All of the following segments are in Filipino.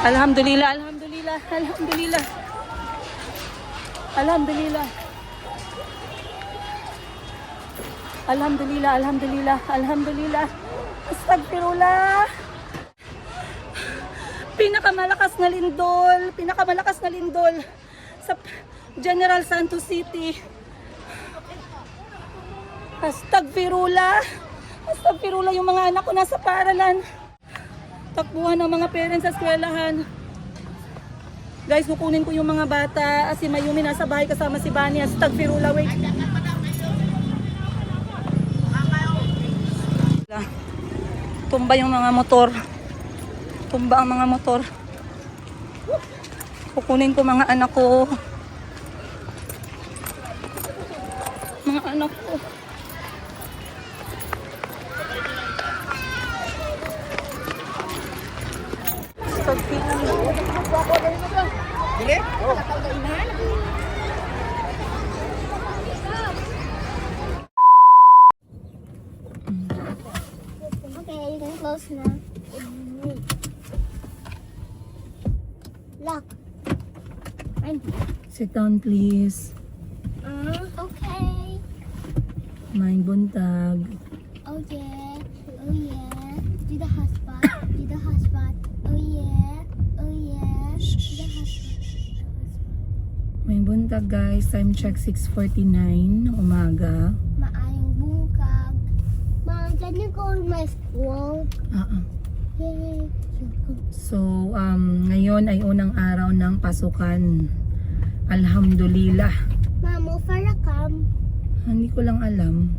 Alhamdulillah, alhamdulillah, alhamdulillah. Alhamdulillah. Alhamdulillah, alhamdulillah, alhamdulillah. Astagfirullah. Pinakamalakas na lindol sa General Santos City. Astagfirullah. Astagfirullah, yung mga anak ko nasa paaralan. Takbuhan ng mga parents sa eskwelahan. Guys, kukunin ko yung mga bata. Si Mayumi nasa bahay kasama si Bani. Astagfirullah, wait. Tumba yung mga motor. Tumba ang mga motor. Kukunin ko mga anak ko. Mga anak ko. Okay, you can close now. Lock. Sit down, please. Okay. Maing buntag. Oh yeah. Oh yeah. Do the hotspot. Do the hotspot. Oh yeah. Oh yeah. Do the hotspot. Maing buntag, guys. Time check 6:49 umaga. Maayong bungkag. Mom, can you go in my school? Yay. So, ngayon ay unang araw ng pasukan. Alhamdulillah. Mom, para come. Hindi ko lang alam.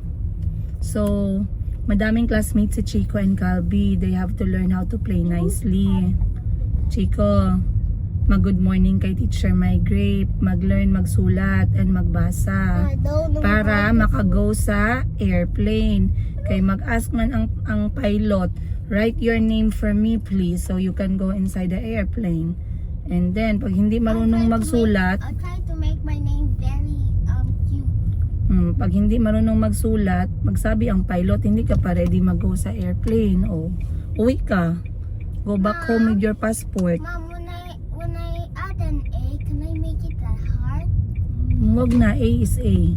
So, madaming classmates si Chico and Calby. They have to learn how to play nicely. Chico, mag-good morning kay Teacher My Grape. Mag-learn, magsulat, and magbasa. I don't know Para how to makago sa airplane. Kay mag-ask man ang pilot, write your name for me please so you can go inside the airplane. And then, pag hindi marunong magsulat, I'll try to make my name very cute. pag hindi marunong magsulat, magsabi ang pilot, hindi ka pa ready mag-go sa airplane. O, uwi ka. Go back home with your passport. Mom, when I add an A, can I make it that hard? Huwag na, A is A.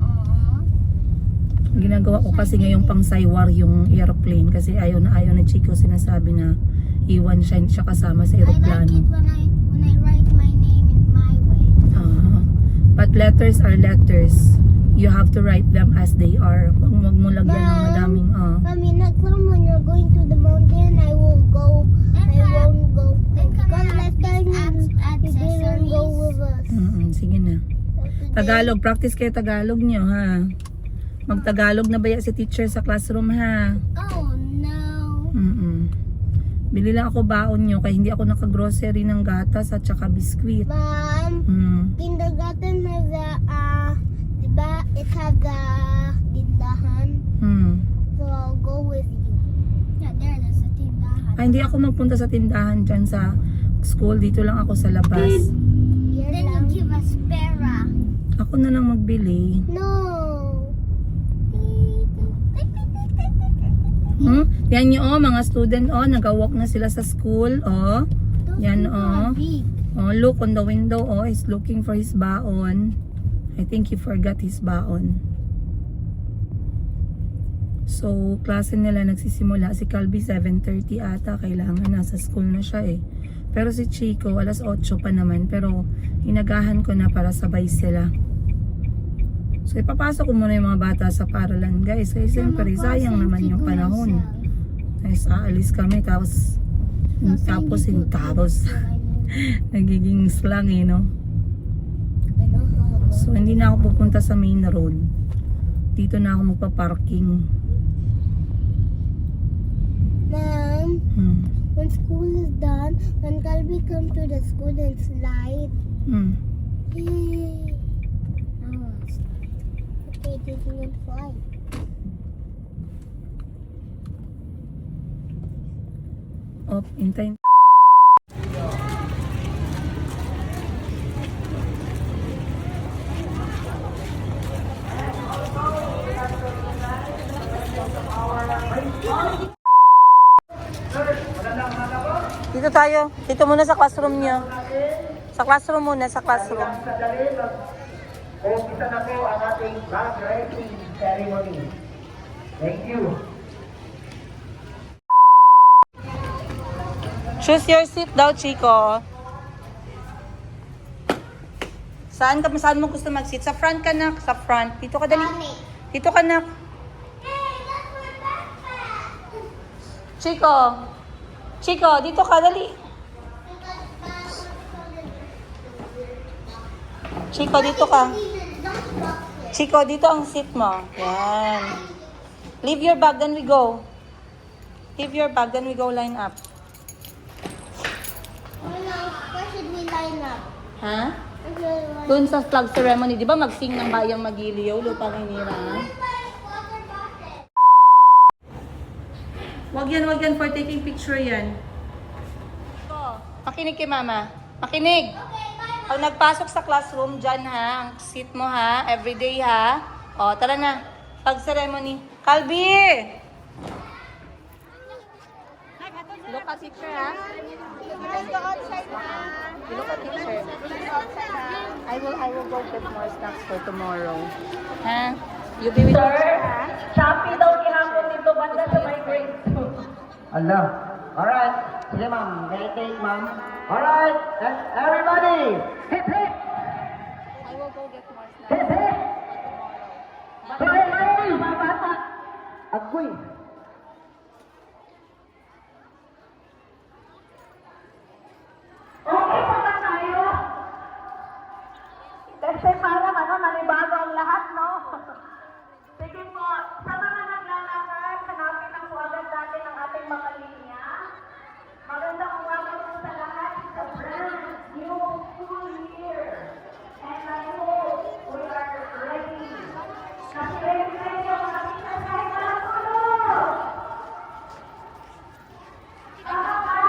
Aww. Ginagawa ko kasi ngayong pang saywar yung airplane kasi ayaw na Chico sinasabi na iwan siya kasama sa I like aeroplano. it when I write my name in my way. But letters are letters. You have to write them as they are. Huwag mo lagyan ng madaming Mommy, next time when you're going to the mountain, I will go. I won't go. Because last time you didn't go with us. Sige na. Tagalog, practice kayo Tagalog nyo ha. Mag-Tagalog na baya si teacher sa classroom ha. Oh no. Bili lang ako baon nyo kaya hindi ako nakagrocery ng gatas at saka biskwit. Mom, kindergarten has diba, it has the tindahan. So I'll go with you. Yeah, there's a tindahan. Ay, hindi ako magpunta sa tindahan dyan sa school. Dito lang ako sa labas. Then you give us pera. Ako na lang magbili. No. Yan nyo, mga student, nag-walk na sila sa school, Yan, look on the window, he's looking for his baon. I think he forgot his baon. So, klase nila nagsisimula. Si Calby 7:30 ata, kailangan nasa school na siya Pero si Chico, alas 8 pa naman, pero inagahan ko na para sabay sila. So, ipapasok ko muna yung mga bata sa paaralan, guys. Kasi siyempre, sayang naman yung panahon. Tapos, aalis kami, tapos nagiging slang, no? So, hindi na ako pupunta sa main road. Dito na ako magpa-parking. Mom, when school is done, when Calby come to the school and slide. Yay. Okay, taking it fly. Hintay. Dito tayo. Dito muna sa classroom niyo. Sa classroom muna, sa classroom. Umpisa na po ang ating bag raising ceremony. Thank you. Choose your seat daw, Chico. Saan mo gusto mag-sit? Sa front ka, nak. Sa front. Dito ka, dali. Dito ka, nak. Chico. Chico, dito ka, dali. Chico, dito ka. Chico, dito ang seat mo. Yan. Leave your bag, then we go. Leave your bag, then we go line up. Where should we line up? Ha? Doon sa flag ceremony, di ba mag-sing ng Bayang Magiliw, Lupang Hinira? Wag yan for taking picture yan. Makinig kay mama. Makinig! Pag nagpasok sa classroom, dyan ha, ang seat mo ha, everyday ha. O, tara na. Flag ceremony. Calby! Look at teacher ha. Look at teacher. I will go get more snacks for tomorrow. Ha? You be with teacher ha? Shopee daw gihapon dito banda sa my grade 2. Allah. Alright. Sige ma'am. Very take ma'am. Alright. Everybody. Hip hip. I will go get more snacks Hip hip. for tomorrow. Hey, mga bata. Agoy. Okay pa ba tayo? Kasi parang nanibago ang lahat, no? Sige po, sa mga naglalakad, hanapin ang agad natin ang ating mga linya. Magandang umaga po sa lahat sa brand new school year. And I hope we are ready. Kasi ready kayo mga teachers kahit walang tulog. Tama ba?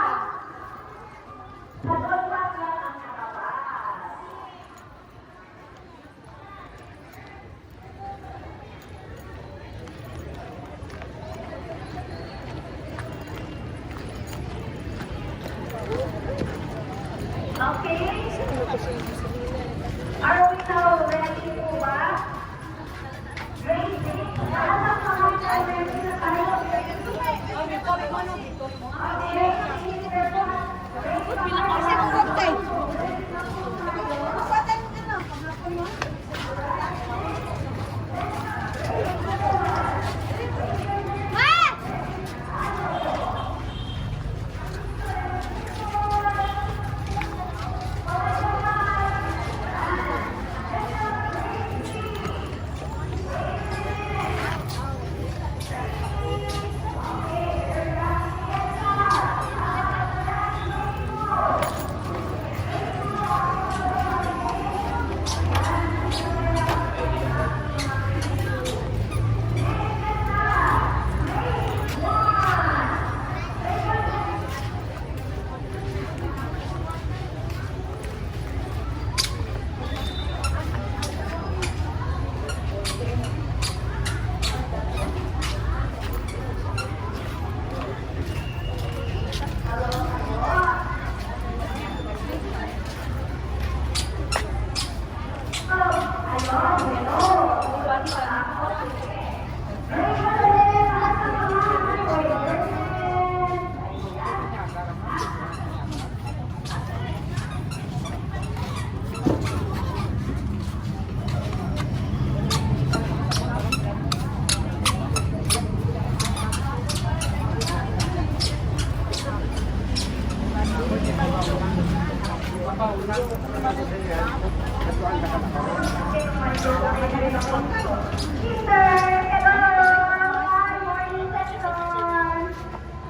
Sagot lang lang ang nakapas. Okay? Are we now ready po ba? Grade 6. Lahat ng mga ay ready na tayo.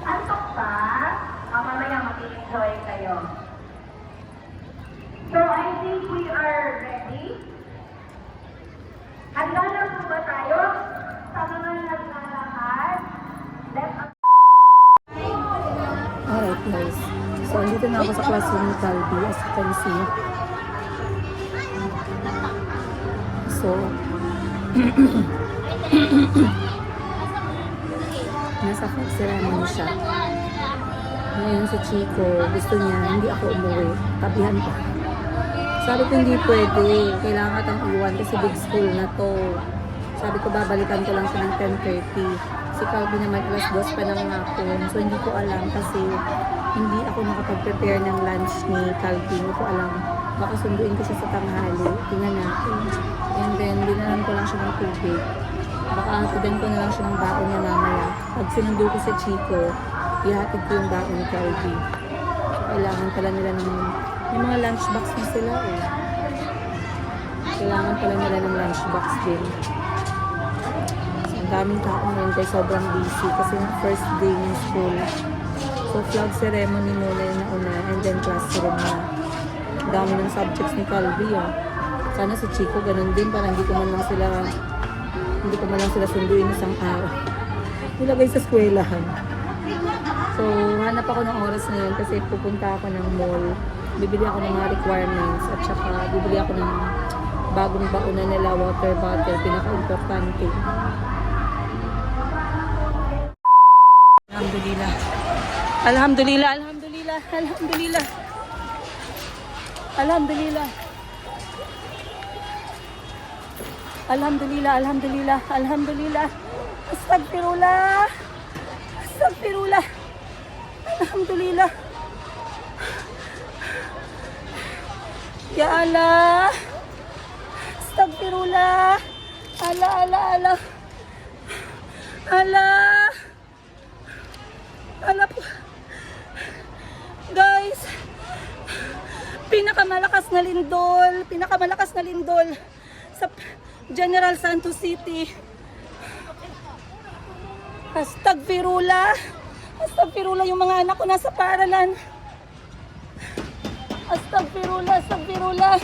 Antok ba? Mamaya mag-enjoy kayo. So I think we are ready. Handa na po ba tayo? Sa mga naglalakad? Let us... Alright guys. So, andito na ako sa classroom ni Calby, as you can see. So, nasa flag ceremony siya. Ngayon si Chico, gusto niya, hindi ako umuwi. Tabihan pa. Sabi ko hindi pwede. Kailangan katang iwan kasi big school na to. Sabi ko babalikan ko lang siya ng 10:30. Si Calvin naman alas 2 pa ng hapon. So hindi ko alam kasi hindi ako nakapag-prepare ng lunch ni Calvin. Hindi ko alam. Baka sunduin ko siya sa tanghali. Tingnan natin. And then, dinalan ko lang siya ng tubig. Baka hatidan ko na lang siya ng baon niya mamaya. Pag sinundo ko si Chico, ihatid ko yung baon ni Calvin. So, kailangan pala nila ng... May mga lunchbox na sila eh. Kailangan pala nila ng lunchbox din. So, ang daming tao ngayon kaya sobrang busy kasi first day ng school. So, flag ceremony muna yung nauna and then classroom na. Ang dami ng subjects ni Calvi ah. Sana si Chico ganun din para hindi ko man lang sila sunduin isang araw. Nilagay sa eskwelahan. So, hanap ako ng oras na yun kasi pupunta ako ng mall. Bibili ako ng mga requirements at saka bibili ako ng bagong baonan nila, water bottle, pinaka-importante. Alhamdulillah. Alhamdulillah, alhamdulillah, alhamdulillah. Alhamdulillah. Alhamdulillah, alhamdulillah, alhamdulillah. Astagfirullah. Astagfirullah. Alhamdulillah. Ya Allah. Astagfirullah. Allah, Allah, Allah. Allah. Allah po. Guys, pinakamalakas na lindol sa General Santos City. Astagfirullah. Astagfirullah, yung mga anak ko nasa paaralan. Astagfirullah, astagfirullah.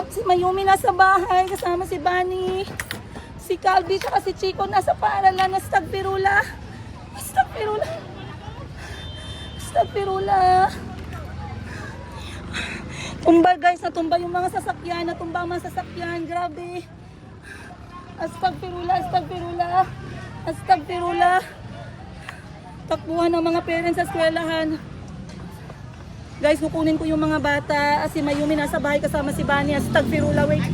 Si Mayumi nasa bahay kasama si Bani. Si Calvi at si Chico nasa paaralan. Astagfirullah. Astagfirullah. Astagfirullah. Tumba guys, natumba yung mga sasakyan, natumba ang mga sasakyan, grabe. Astagfirullah, astagfirullah. Astagfirullah. Takbuhan ng mga parents sa eskwelahan. Guys, kukunin ko yung mga bata. Si Mayumi nasa bahay kasama si Bani. Astagfirullah, wait.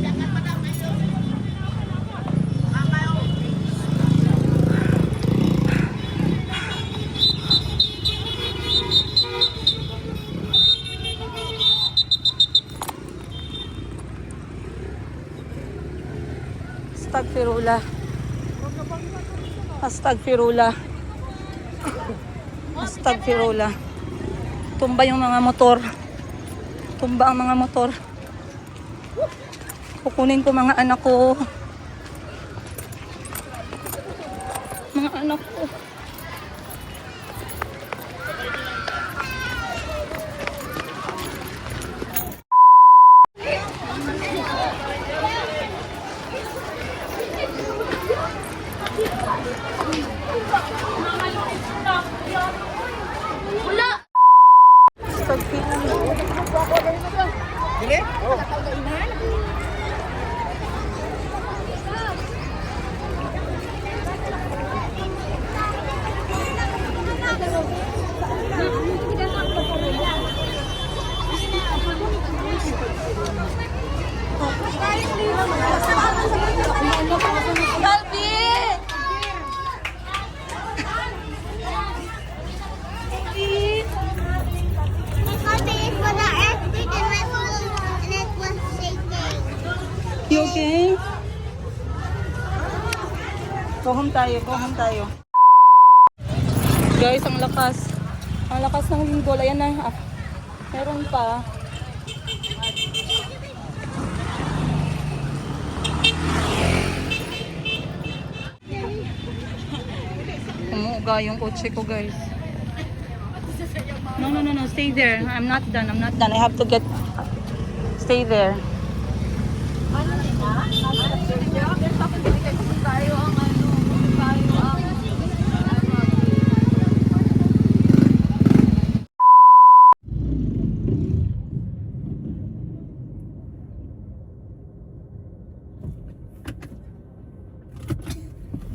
Astagfirullah. Astagfirullah. Astagfirullah. Tumba yung mga motor. Tumba ang mga motor. Kukunin ko mga anak ko. Mga anak ko. You okay? Go home tayo. Guys, ang lakas. Ang lakas ng lindol. Ayan na. Meron pa. Umuuga yung kotse ko, guys. No. Stay there. I'm not done. I have to get... Stay there.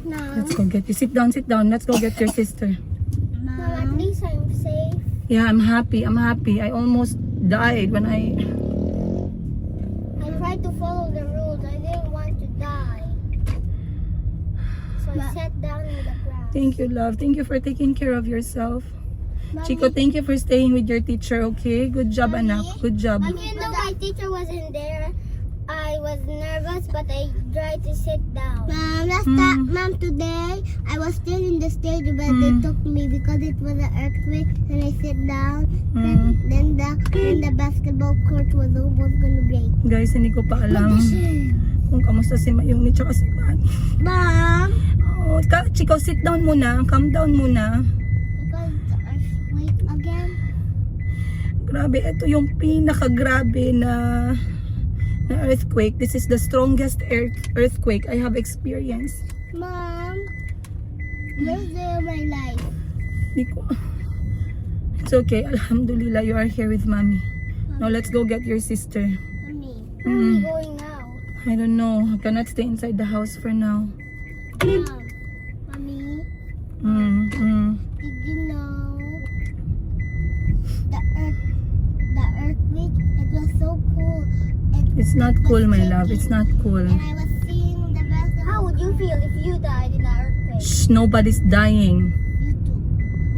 No. Let's go get you. Sit down. Let's go get your sister. No, at least I'm safe. Yeah, I'm happy. I'm happy. I almost died when I tried to follow the rules. I didn't want to die. So I sat down in the grass. Thank you, love. Thank you for taking care of yourself. Mommy, Chico, thank you for staying with your teacher, okay? Good job, anak. Good job. Even though my teacher wasn't there, I was nervous, but I tried to sit down. Mom, today I was still in the stage, but they took me because it was an earthquake, and I sit down. Then the basketball court was almost gonna break. Guys, hindi ko pa alam kung kamusta si Mayumi tsaka si Manny. Mom, Oh, Chico, sit down muna. Calm down muna. because the earthquake again. Grabe, ito yung pinakagrabe na earthquake. This is the strongest earthquake I have experienced. Mom, where's my life? Hindi ko. It's okay. Alhamdulillah, you are here with mommy. Now let's go get your sister. Mommy, where are we going now? I don't know. I cannot stay inside the house for now. Mom, Mommy, Mm-hmm. did you know the earthquake? It was so cool. It's not cool, my love. It's not cool. And I was seeing the basketball. How would you feel if you died in the earthquake? Shh, nobody's dying. You too.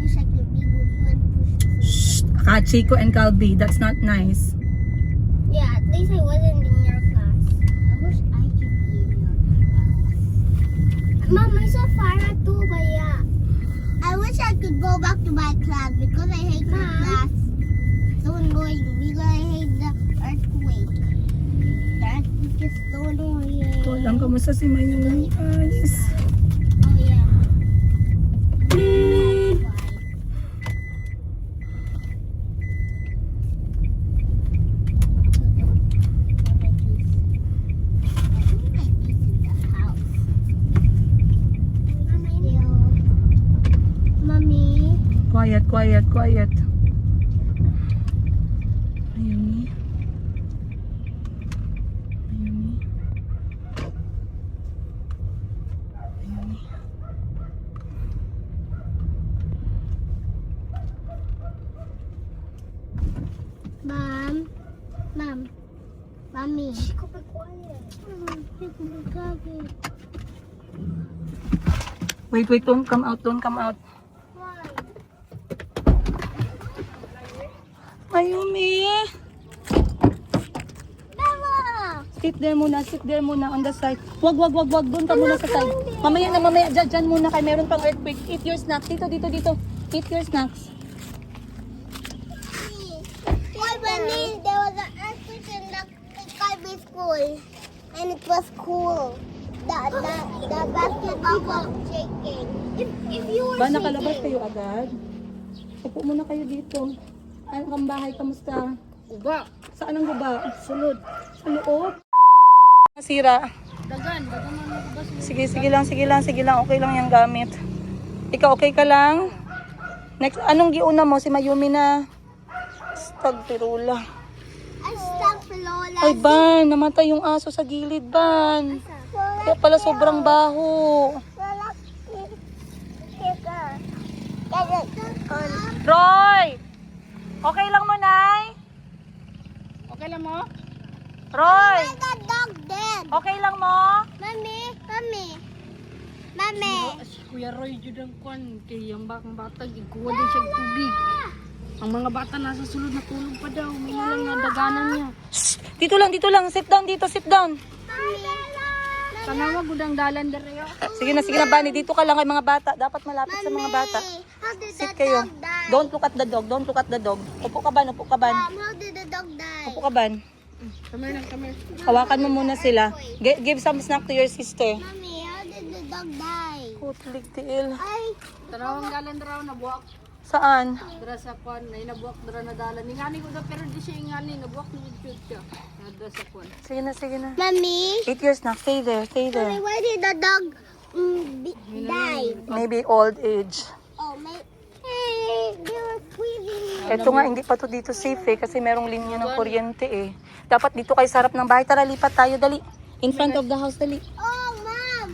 Wish I could be with you and push you. Shh, Chico and Calbi. That's not nice. Yeah, at least I wasn't in your class. I wish I could be in your class. Mom, I saw Farah too, Baya. I wish I could go back to my class because I hate my class. So annoying because I hate the earthquake. The earthquake is so annoying. Ito lang, kamusta si Mayumi? Ayos. Oh yeah. Mommy. Quiet, quiet, quiet. Mayumi. Mayumi. Mayumi. Mom. Mom. Mommy. Chico, be quiet. Chico, be quiet. Wait, don't come out, don't come out. Why? Mayumi! Bella! Sit there muna on the side. Wag, doon ka muna sa side. Mamaya na, dyan muna kay meron pang earthquake. Eat your snacks. Dito. Eat your snacks. Why, Bunny? There was an earthquake in the Kalbi school. And it was cool. The basketball was shaking. If you were Ba, nakalabas kayo agad? Upo muna kayo dito. Ano kang bahay? Kamusta? Guba. Saan ang guba? Sulod. Sa loob? Nasira. Dagan man guba. Sige lang. Okay lang yung gamit. Ikaw okay ka lang? Next, anong giuna mo? Si Mayumi na. Stag pirula. I stuck Lola. Ay, Ban, namatay yung aso sa gilid, Ban. Kaya pala sobrang baho. Lola, Roy! Okay lang mo, Nay? Okay lang mo? Roy! the dog dead. Okay lang mo? Mommy. Si Kuya Roy jud ang kwan kay ang bata gikuha din siya tubig. Ang mga bata nasa sulod na tulog pa daw, may lang nadaganan niya. Shh! Dito lang. Sit down. Tanawa gud ang dalan dere. Sige na, Bani. Dito ka lang kay mga bata. Dapat malapit sa mga bata. How did Sit the kayo. dog die? Don't look at the dog. Upo ka, Ban. How did the dog die? Upo ka, Ban. Come here. Hawakan mo muna sila. Give some snack to your sister. Mommy, how did the dog die? Kutlig tiil. Ay, Tanawang dalan dara nabuak Saan? dara sa kwan, ay nabuak dara na dalan. Ingani ko pero di siya ingani nabuak ni jud siya. Dara sa kwan. Sige na. Mommy. Eat your snack. Stay there. Mommy, why did the dog die? Maybe old age. Oh, hey, they were squeezing. Ito nga, hindi pa to dito safe kasi merong linya ng kuryente eh. Dapat dito kayo sa harap ng bahay. Tara, lipat tayo. Dali. In front of the house. Dali. Oh, Mom,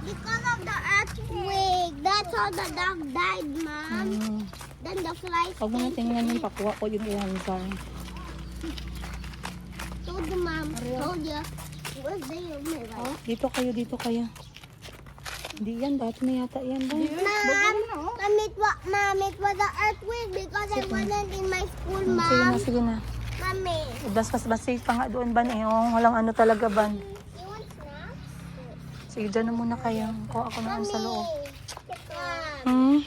because of the earthquake, that's how the dog died, Mom. Then the flies Huwag mo na tingnan yung pakuha ko yung ihansar. told the mom, told you, where's the mirror? Dito kayo. Hindi yan, dati na yata yan ba? Mom, it was an earthquake because I wasn't in my school, Sige na. Mommy, Mas safe pa nga doon ban eh. Oh, walang ano talaga ban. you want snacks? Sige, dyan na muna kayo. Kuha ako naman sa loob. Mom, Hmm?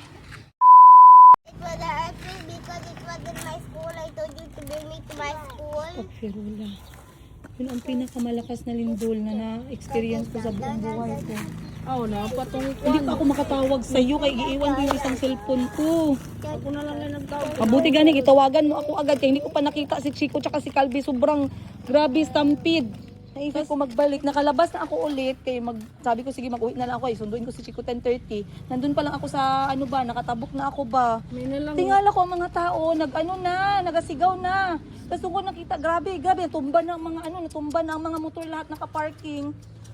it was an earthquake because it was in my school. I told you to bring me to my school. Pagpirula. Yun ang pinakamalakas na lindol na na-experience ko sa buong buhay ko. Hindi pa ako makatawag sa iyo kay iiwan ko yung isang cellphone ko. Ako na lang na nagtawag. Mabuti gani, itawagan mo ako agad kaya hindi ko pa nakita si Chico tsaka si Calvi. Sobrang grabe stampede. Naisip ko magbalik. Nakalabas na ako ulit. Kaya sabi ko sige mag-uwi na lang ako. Sunduin ko si Chico 10:30. Nandun pa lang ako sa ano ba, nakatabok na ako ba. May na lang. Tingala ko ang mga tao, nagasigaw na. Tapos ko nakita, grabe, natumba na ang mga natumba na ang mga motor lahat naka-parking.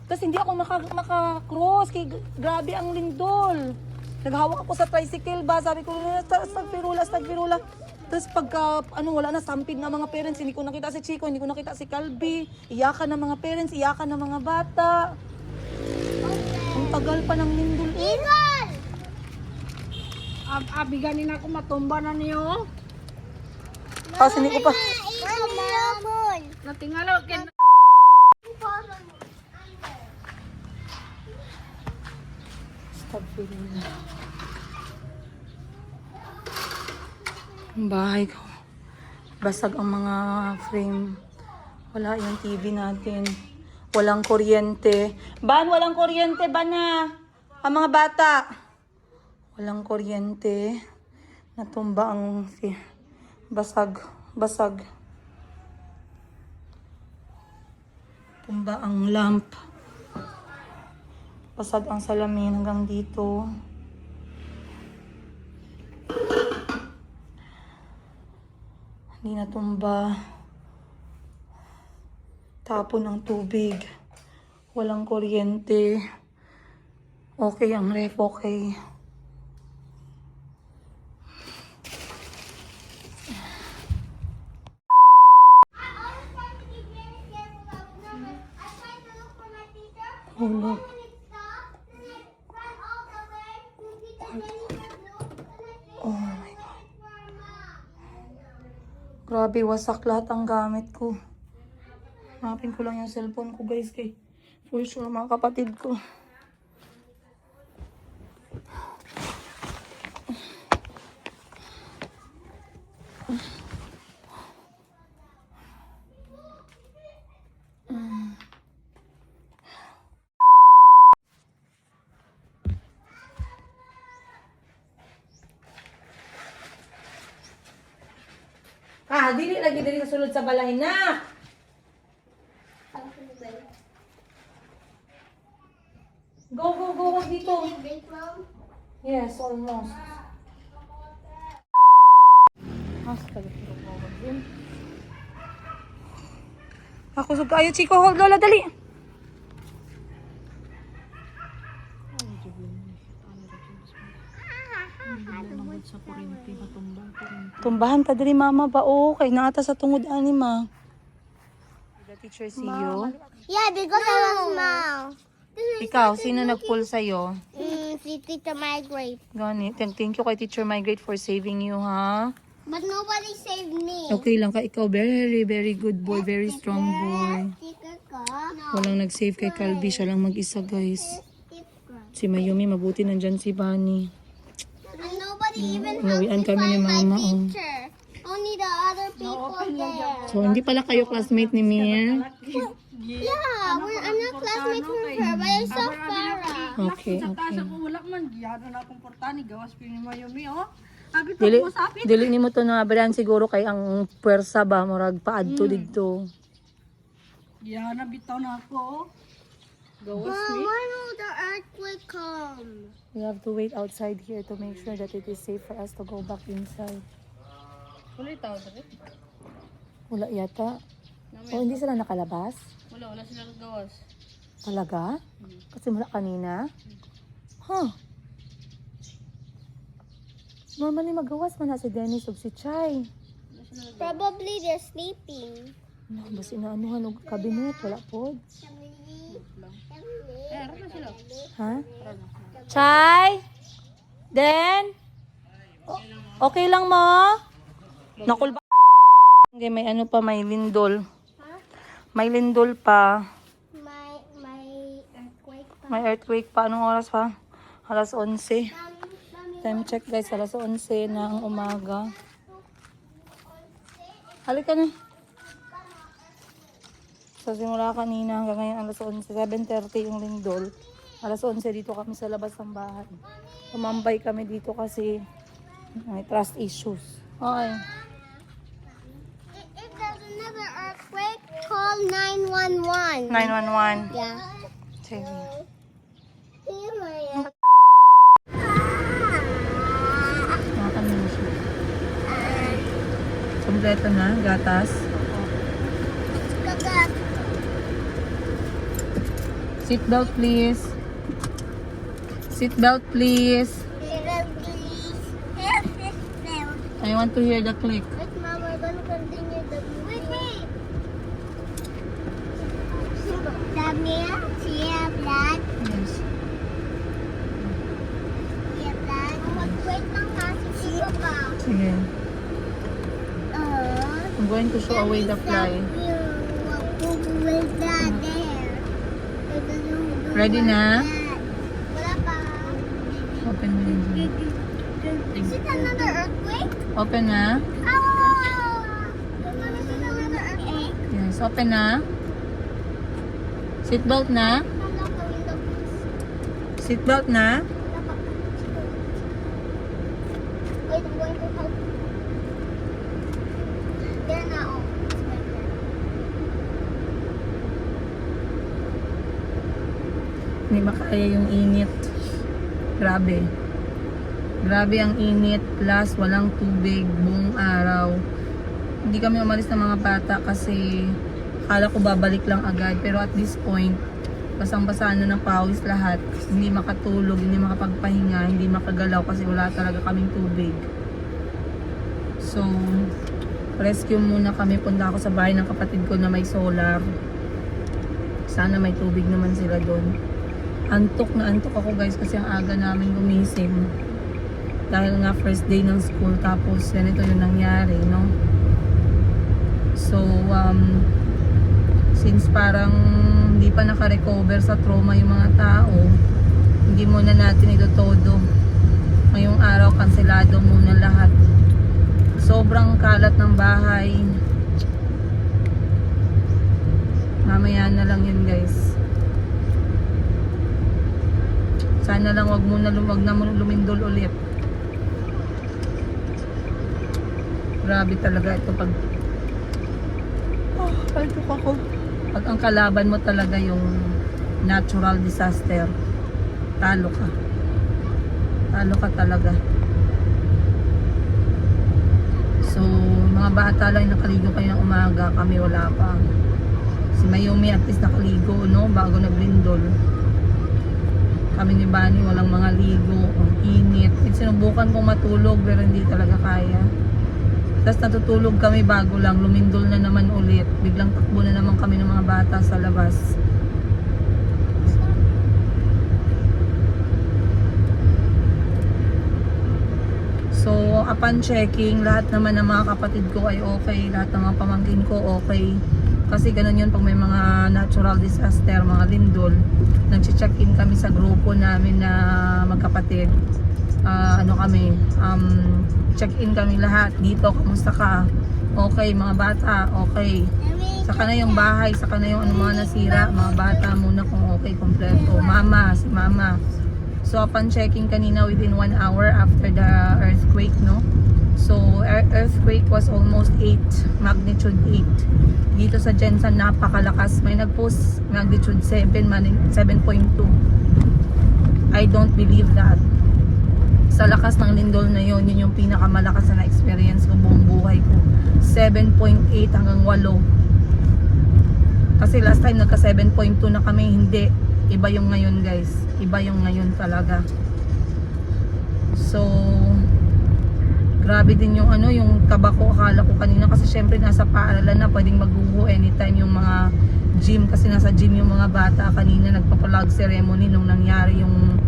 Tapos hindi ako maka-cross, kay grabe ang lindol. Naghawak ako sa tricycle ba, sabi ko, stagpirula. Tapos pagka, wala na, stampede na mga parents, hindi ko nakita si Chico, hindi ko nakita si Calvi. Iyakan ng mga parents, iyakan ng mga bata. Ang tagal pa ng lindol eh. Eagle! Abiganin ako matumba na niyo. Tapos hindi ko pa, Mom, Natingala ken stagpirula. Ang bahay ko. Basag ang mga frame. Wala yung TV natin. Walang kuryente. Walang kuryente ba na? Ang mga bata. Walang kuryente. Natumba ang basag. Tumba ang lamp. Basag ang salamin hanggang dito. Hindi natumba. Tapon ng tubig. Walang kuryente. Okay ang ref, okay. Oh, look. Oh my God. Grabe, wasak lahat ang gamit ko. Hanapin ko lang yung cellphone ko, guys, kay for sure mga kapatid ko. Dili lagi diri sa sulod sa balay na. Go wag dito. Yes, almost. Ako sug kayo, Chico, hold Lola, dali. Tumbahan ta diri mama ba o kay naata sa tungod ani ma. The teacher see you. Yeah, because I was small. Ikaw sino nag-pull sa iyo? Si Tita Migrate. Gani, thank you kay Teacher Migrate for saving you, ha. But nobody saved me. Okay lang ka ikaw, very good boy, very strong boy. Sticker ka? Walang nag-save kay Calvi, siya lang mag-isa, guys. Si Mayumi, mabuti nandyan si Bunny. And nobody even Inawian helped me kami ni find my Mama, oh. teacher. Only the other people there. So, hindi pala kayo classmate ni Mir? Yeah, I'm not classmates with her, but I saw Farah. Okay, Sa taas okay. ako wala man giyado na akong portani gawas pa ni Mayumi oh. Abi Dili, to usapit. dili ni mo to na abadan siguro kay ang puwersa ba, murag paadto dito. Giya na bitaw na ako oh. Gawas Mom, mi. when will the earthquake come? We have to wait outside here to make sure that it is safe for us to go back inside. Wala itaw dali. Wala yata. O, hindi sila nakalabas? Wala sila gawas. Talaga? Kasi mula kanina? Huh. Normally magawas man na si Dennis ug si Chay. Probably they're sleeping. Ano ba sinaanuhan og kabinet wala pod? Ha? Chay? Den? Okay lang mo? Nakul ba? Okay, may ano pa, may lindol. May lindol pa. My earthquake. May earthquake pa. Anong oras pa? Alas 11. Mommy, Time check guys, alas 11 na ang umaga. Halika na. So simula kanina hanggang ngayon alas 11, 7:30 yung lindol. Alas 11 dito kami sa labas ng bahay. Tumambay kami dito kasi may trust issues. Okay. if there's another earthquake, call 911. 911. Yeah. Sige. Here I am. Nakakano na siya. Kompleto na, gatas. Kagat. Seatbelt please. Seatbelt please. Little please. I want to hear the click. Wait, Mom, we're gonna continue the movie. Wait. Damia, siya, blood. Yes. Siya, blood. Wait lang ha, siya pa. Sige. I'm going to show away the fly. Ready na? Wala pa. Open mo yun. Is it another earthquake? Open na. Oh! Mama, is it another earthquake? Yes, open na. Seatbelt na. Mom, lock the window, please. Seatbelt na. Wait, I'm going to help. There na, oh. It's right there. Hindi makaya yung init. Grabe. Grabe ang init. Plus, walang tubig buong araw. Hindi kami umalis ng mga bata kasi akala ko babalik lang agad. Pero at this point, basang-basa na ng pawis lahat. Hindi makatulog, hindi makapagpahinga, hindi makagalaw kasi wala talaga kaming tubig. So, rescue muna kami. Punta ako sa bahay ng kapatid ko na may solar. Sana may tubig naman sila doon. Antok na antok ako guys kasi ang aga namin gumising. Dahil nga first day ng school tapos ganito yung nangyari, no? So, since parang hindi pa naka-recover sa trauma yung mga tao, hindi muna natin ito todo. Ngayong araw, kanselado muna lahat. Sobrang kalat ng bahay. Mamaya na lang yun guys. Sana lang wag na lumindol ulit. Grabe talaga ito pag paltok ako. Pag ang kalaban mo talaga yung natural disaster, talo ka. Talo ka talaga. So, mga bata lang nakaligo kayo ng umaga, kami wala pa. Si Mayumi at least nakaligo, no? Bago naglindol. Kami ni Bani walang mga ligo, ang init. Sinubukan kong matulog pero hindi talaga kaya. Tapos natutulog kami bago lang, lumindol na naman ulit. Biglang takbo na naman kami ng mga bata sa labas. So, upon checking, lahat naman ng mga kapatid ko ay okay. Lahat ng mga pamangkin ko okay. Kasi ganun yun pag may mga natural disaster, mga lindol. Nag-check-in kami sa grupo namin na magkapatid. Check-in kami lahat. Dito, kamusta ka? Okay, mga bata, okay. Saka na yung bahay, saka na yung mga nasira. Mga bata muna kung okay, kompleto. Mama, si mama. So, upon checking kanina within 1 hour after the earthquake, no? So, earthquake was almost 8, magnitude 8. Dito sa Jensen, napakalakas. May nag-post magnitude 7.2. I don't believe that. Sa lakas ng lindol na yun, yun yung pinakamalakas na experience ko buong buhay ko. 7.8 hanggang 8. Kasi last time nagka 7.2 na kami, hindi. Iba yung ngayon guys. Iba yung ngayon talaga. So, Grabe din yung ano, yung tabako. Akala ko kanina kasi syempre nasa paaralan na, pwedeng maghuho anytime yung mga gym, kasi nasa gym yung mga bata kanina, nagpapalag ceremony nung nangyari yung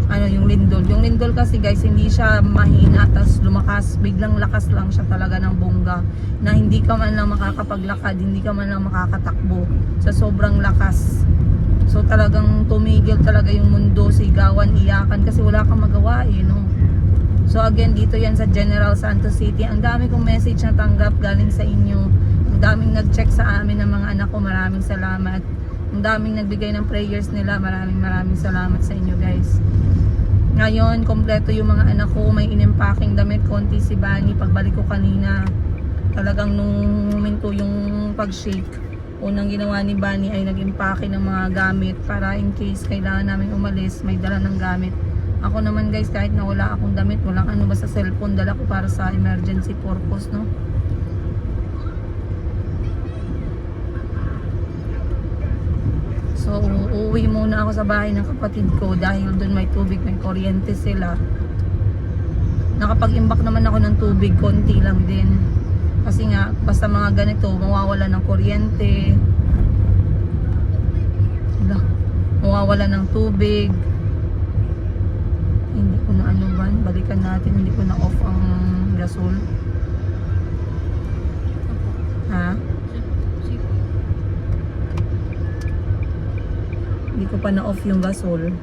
ano, yung lindol. Yung lindol kasi guys, hindi siya mahina tas lumakas, biglang lakas lang siya talaga ng bongga, na hindi ka man lang makakapaglakad, hindi ka man lang makakatakbo sa sobrang lakas. So talagang tumigil talaga yung mundo, sigawan, iyakan, kasi wala kang magawa eh, no? So again, dito yan sa General Santos City. Ang dami kong message na tanggap galing sa inyo. Ang daming nag-check sa amin ng mga anak ko. Maraming salamat. Ang daming nagbigay ng prayers nila. Maraming salamat sa inyo guys. Ngayon, kompleto yung mga anak ko. May inimpaking damit. Konti si Bani. Pagbalik ko kanina, talagang nung momento yung pag-shake, unang ginawa ni Bani ay nag-impake ng mga gamit para in case kailangan namin umalis, may dala ng gamit. Ako naman guys, kahit na wala akong damit, walang ano, basta cellphone dala ko para sa emergency purpose, no? So uuwi muna ako sa bahay ng kapatid ko dahil doon may tubig, may kuryente sila. Nakapag-imbak naman ako ng tubig, konti lang din. Kasi nga, basta mga ganito, mawawala ng kuryente, mawawala ng tubig. Hindi ko na ano ba, balikan natin, hindi ko na off ang gasol. Ha? Hindi ko pa na off yung gasol.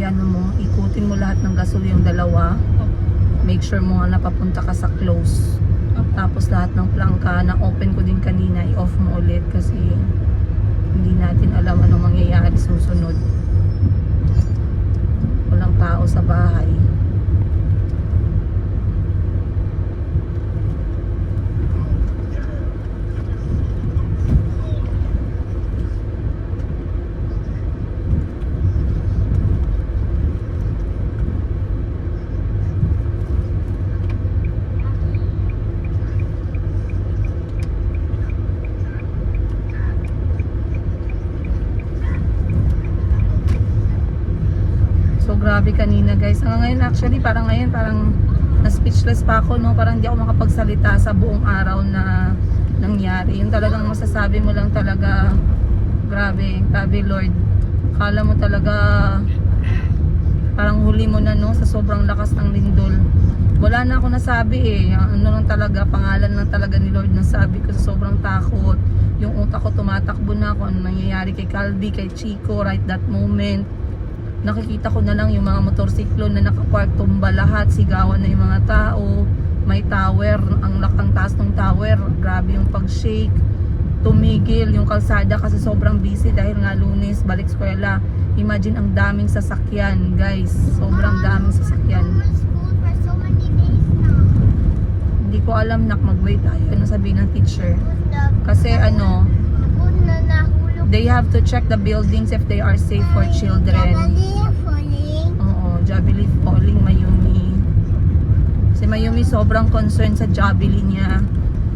Ano mo, ikutin mo lahat ng gasol yung dalawa. Make sure mo nga napapunta ka sa close. Tapos lahat ng plangka na open ko din kanina, i-off mo ulit kasi hindi natin alam anong mangyayari susunod. Walang tao sa bahay. Grabe kanina guys. Ngayon actually parang na-speechless pa ako, no? Parang hindi ako makapagsalita sa buong araw na nangyari. Yung talagang masasabi mo lang talaga, grabe Lord. Kala mo talaga parang huli mo na, no, sa sobrang lakas ng lindol. Wala na ako nasabi eh. Ano lang talaga, pangalan lang talaga ni Lord na sabi ko sa sobrang takot. Yung utak ko tumatakbo na kung ano nangyayari kay Calvi, kay Chico right that moment. Nakikita ko na lang yung mga motorsiklo na nakapark, tumba lahat, sigawan na yung mga tao. May tower, ang taas ng tower, grabe yung pag-shake. Tumigil yung kalsada kasi sobrang busy dahil nga Lunes, balik eskwela. Imagine ang daming sasakyan guys, sobrang daming sasakyan. School for so many days now. Hindi ko alam, mag-wait tayo, ano sabihin ng teacher. Kasi ano, they have to check the buildings if they are safe for children. Oo, Jollibee falling, Mayumi. Si Mayumi sobrang concerned sa Jollibee niya.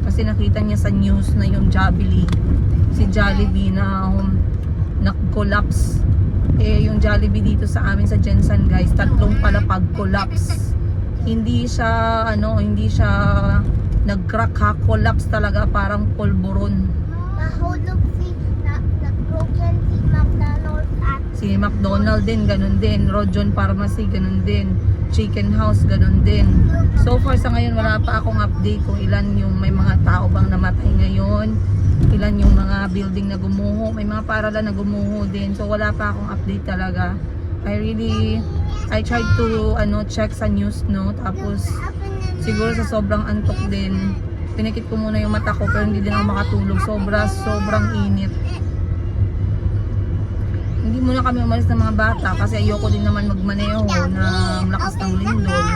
Kasi nakita niya sa news na yung Jollibee, si Jollibee na nag-collapse. Eh, yung Jollibee dito sa amin sa Jensen guys, 3 palapag-collapse. Hindi siya, hindi siya nag-crack ha, collapse talaga, parang polvoron. Nahulog broken si McDonald's at Si McDonald din, ganun din. Rojon Pharmacy, ganun din. Chicken House, ganun din. So far sa ngayon, wala pa akong update kung ilan yung may mga tao bang namatay ngayon. Ilan yung mga building na gumuho. May mga paralan na gumuho din. So wala pa akong update talaga. I tried to check sa news, no? Tapos siguro sa sobrang antok din, pinikit ko muna yung mata ko pero hindi din ako makatulog. Sobrang init. Hindi muna kami umalis ng mga bata kasi ayoko din naman magmaneho ng lakas ng lindol.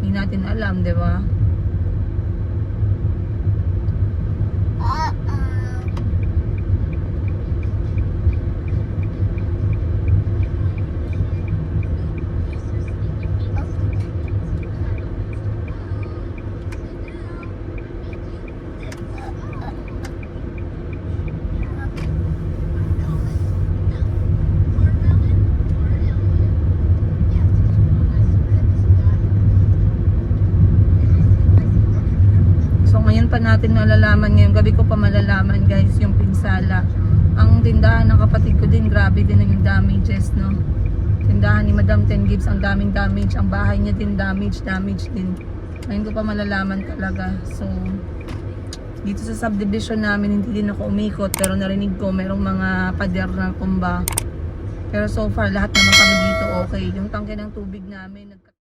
Hindi natin alam, di ba? natin malalaman ngayong gabi ko pa malalaman guys yung pinsala. Ang tindahan ng kapatid ko din, grabe din yung damages, no? Tindahan ni Madam 10 Gibbs, ang daming damage. Ang bahay niya din damage din. Ngayon ko pa malalaman talaga. So, dito sa subdivision namin, hindi din ako umikot. Pero narinig ko, merong mga pader na kumba. Pero so far, lahat naman kami dito okay. Yung tangke ng tubig namin,